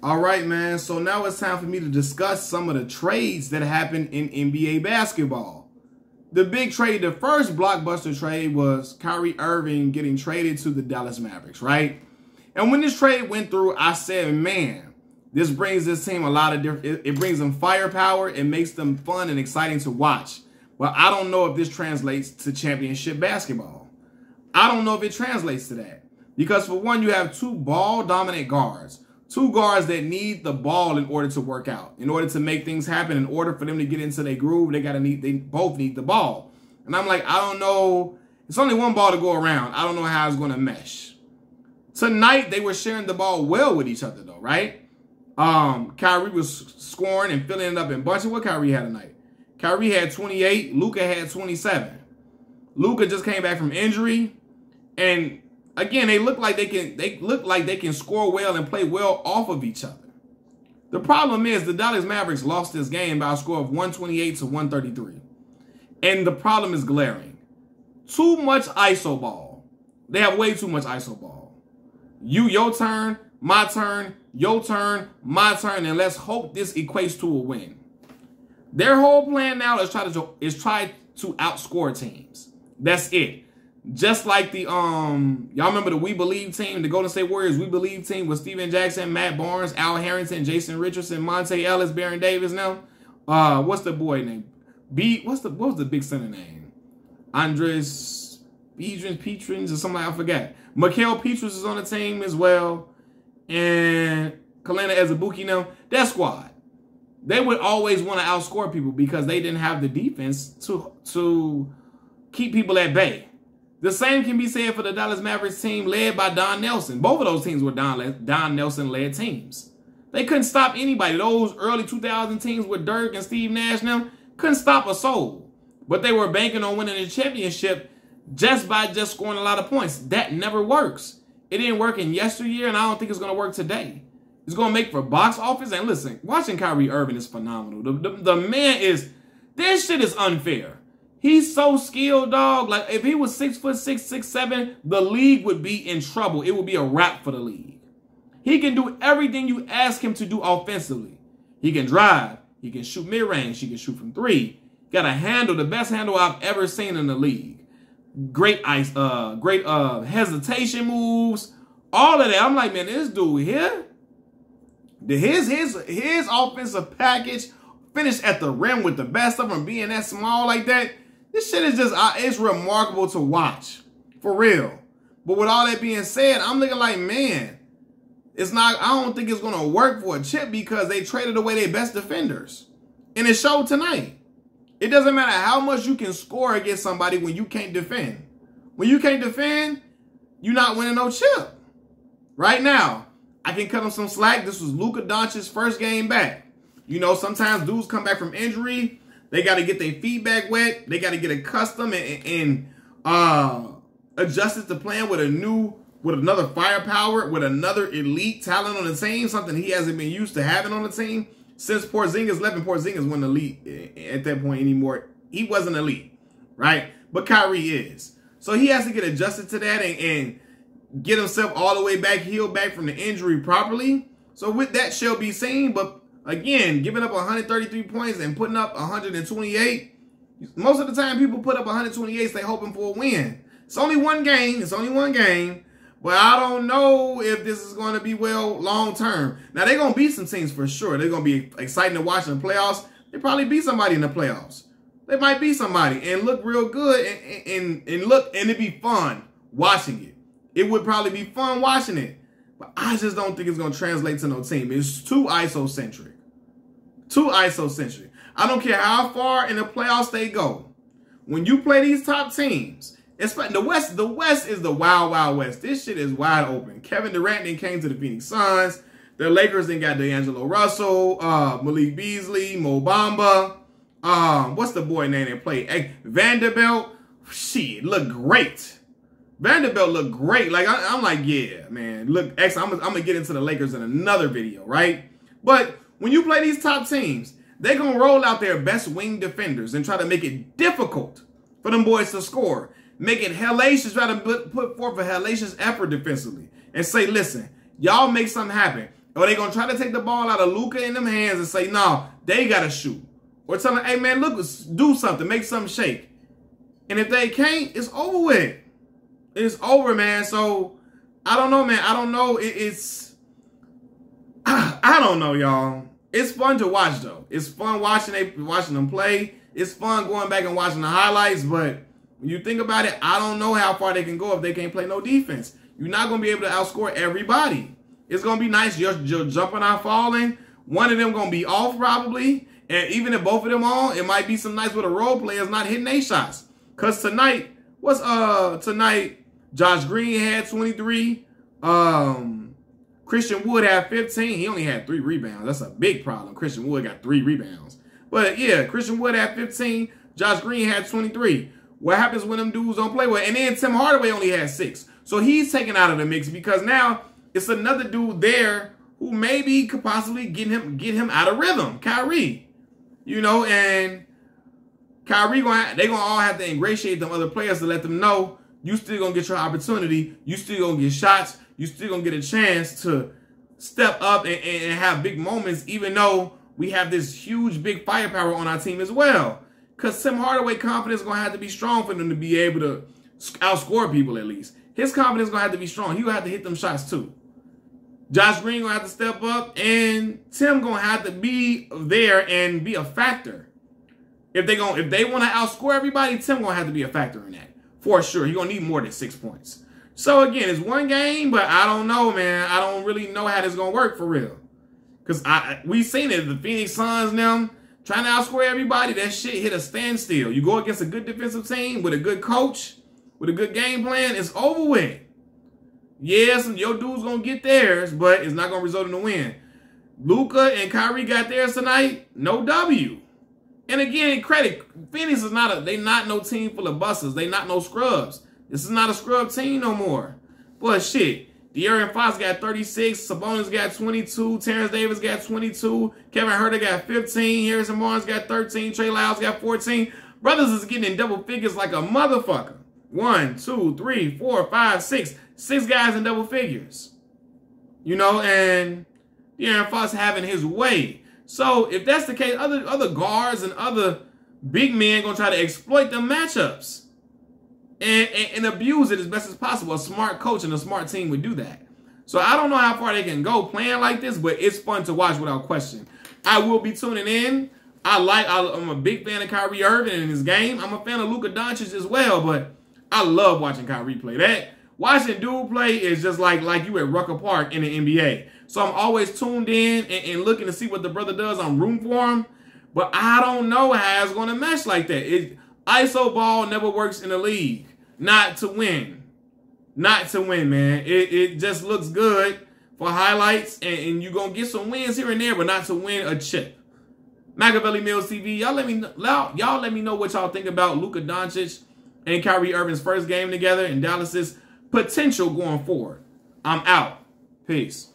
All right, man. So now it's time for me to discuss some of the trades that happened in NBA basketball. The big trade, the first blockbuster trade was Kyrie Irving getting traded to the Dallas Mavericks, right? And when this trade went through, I said, man, this brings this team a lot of different, it brings them firepower. It makes them fun and exciting to watch. But I don't know if this translates to championship basketball. I don't know if it translates to that. Because for one, you have two ball-dominant guards. Two guards that need the ball in order to work out, in order to make things happen, in order for them to get into their groove, they both need the ball. And I'm like, I don't know. It's only one ball to go around. I don't know how it's going to mesh. Tonight, they were sharing the ball well with each other, though, right? Kyrie was scoring and filling it up in bunches. What Kyrie had tonight? Kyrie had 28. Luka had 27. Luka just came back from injury, and again, they look like they can score well and play well off of each other. The problem is the Dallas Mavericks lost this game by a score of 128 to 133. And the problem is glaring. Too much ISO ball. They have way too much ISO ball. Your turn, my turn, your turn, my turn, and let's hope this equates to a win. Their whole plan now is try to outscore teams. That's it. Just like the, y'all remember the We Believe team, the Golden State Warriors We Believe team with Steven Jackson, Matt Barnes, Al Harrington, Jason Richardson, Monte Ellis, Baron Davis now? What's the boy name? What was the big center name? Andres Petrins or something, I forgot. Mikal Petrus is on the team as well. And Kalena Ezebuki now. That squad, they would always want to outscore people because they didn't have the defense to keep people at bay. The same can be said for the Dallas Mavericks team led by Don Nelson. Both of those teams were Don Nelson-led teams. They couldn't stop anybody. Those early 2000 teams with Dirk and Steve Nash now couldn't stop a soul. But they were banking on winning the championship just by scoring a lot of points. That never works. It didn't work in yesteryear, and I don't think it's going to work today. It's going to make for box office. And listen, watching Kyrie Irving is phenomenal. The man is, this shit is unfair. He's so skilled, dog. Like, if he was 6'6", 6'7", the league would be in trouble. It would be a wrap for the league. He can do everything you ask him to do offensively. He can drive. He can shoot mid-range. He can shoot from three. Got a handle, the best handle I've ever seen in the league. Great hesitation moves. All of that. I'm like, man, this dude here, his offensive package finished at the rim with the best of them being that small like that. This shit is just, it's remarkable to watch. For real. But with all that being said, I'm looking like, man, it's not, I don't think it's going to work for a chip because they traded away their best defenders. And it showed tonight. It doesn't matter how much you can score against somebody when you can't defend. When you can't defend, you're not winning no chip. Right now, I can cut them some slack. This was Luka Doncic's first game back. You know, sometimes dudes come back from injury. They got to get their feet back wet. They got to get accustomed and adjusted to playing with another firepower, with another elite talent on the team, something he hasn't been used to having on the team since Porzingis left. And Porzingis wasn't elite at that point anymore. He wasn't elite, right? But Kyrie is. So he has to get adjusted to that and get himself all the way back, healed back from the injury properly. So with that shall be seen, but again, giving up 133 points and putting up 128. Most of the time, people put up 128, they hoping for a win. It's only one game. It's only one game. But I don't know if this is going to be well long term. Now, they're going to beat some teams for sure. They're going to be exciting to watch in the playoffs. They probably beat somebody in the playoffs. They might beat somebody and look real good and it'd be fun watching it. It would probably be fun watching it. But I just don't think it's going to translate to no team. It's too ISO-centric. Too ISO-centric. I don't care how far in the playoffs they go. When you play these top teams, especially the West is the wild, wild West. This shit is wide open. Kevin Durant then came to the Phoenix Suns. The Lakers then got D'Angelo Russell, Malik Beasley, Mo Bamba. What's the boy name that played? Hey, Vanderbilt. Shit, looked great. Vanderbilt looked great. Like, I'm like, yeah, man. Look, actually, I'm going to get into the Lakers in another video, right? But when you play these top teams, they're going to roll out their best wing defenders and try to make it difficult for them boys to score. Make it hellacious, try to put forth a hellacious effort defensively and say, listen, y'all make something happen. Or they going to try to take the ball out of Luka in them hands and say, no, they got to shoot. Or tell them, hey, man, look, do something. Make something shake. And if they can't, it's over with. It's over, man. So, I don't know, man. I don't know. I don't know, y'all. It's fun to watch, though. It's fun watching them play. It's fun going back and watching the highlights. But when you think about it, I don't know how far they can go if they can't play no defense. You're not going to be able to outscore everybody. It's going to be nice. You're jumping out falling. One of them going to be off probably. And even if both of them on, it might be some nights where the role players not hitting their shots. Because tonight, tonight, Josh Green had 23. Christian Wood had 15. He only had 3 rebounds. That's a big problem. Christian Wood got 3 rebounds. But yeah, Christian Wood had 15. Josh Green had 23. What happens when them dudes don't play well? And then Tim Hardaway only had 6. So he's taken out of the mix because now it's another dude there who maybe could possibly get him out of rhythm. Kyrie. You know, and Kyrie they gonna all have to ingratiate them other players to let them know you still gonna get your opportunity, you still gonna get shots, you still gonna get a chance to step up and have big moments, even though we have this huge big firepower on our team as well. Because Tim Hardaway confidence gonna have to be strong for them to be able to outscore people at least. His confidence gonna have to be strong. He gonna have to hit them shots too. Josh Green gonna have to step up, and Tim gonna have to be there and be a factor. If they want to outscore everybody, Tim gonna have to be a factor in that for sure. He gonna need more than 6 points. So again, it's one game, but I don't know, man. I don't really know how this gonna work for real. Cause we seen it, the Phoenix Suns now trying to outscore everybody. That shit hit a standstill. You go against a good defensive team with a good coach, with a good game plan, it's over with. Yes, your dude's going to get theirs, but it's not going to result in a win. Luka and Kyrie got theirs tonight. No W. And again, credit, Phoenix is not no team full of busters. They not no scrubs. This is not a scrub team no more. But shit, De'Aaron Fox got 36. Sabonis got 22. Terrence Davis got 22. Kevin Huerter got 15. Harrison Barnes got 13. Trey Lyles got 14. Brothers is getting in double figures like a motherfucker. 1, 2, 3, 4, 5, 6. 6 guys in double figures. You know, and De'Aaron Fox having his way. So if that's the case, other guards and other big men gonna try to exploit them matchups and abuse it as best as possible. A smart coach and a smart team would do that. So I don't know how far they can go playing like this, but it's fun to watch without question. I will be tuning in. I'm a big fan of Kyrie Irving and his game. I'm a fan of Luka Doncic as well, but I love watching Kyrie play. Watching dude play is just like you at Rucker Park in the NBA. So I'm always tuned in and looking to see what the brother does. I'm rooting for him. But I don't know how it's going to mesh like that. ISO ball never works in the league. Not to win. Not to win, man. It just looks good for highlights. And you're going to get some wins here and there, but not to win a chip. Machiavelli Mills TV, y'all let me know what y'all think about Luka Doncic and Kyrie Irving's first game together and Dallas's potential going forward. I'm out. Peace.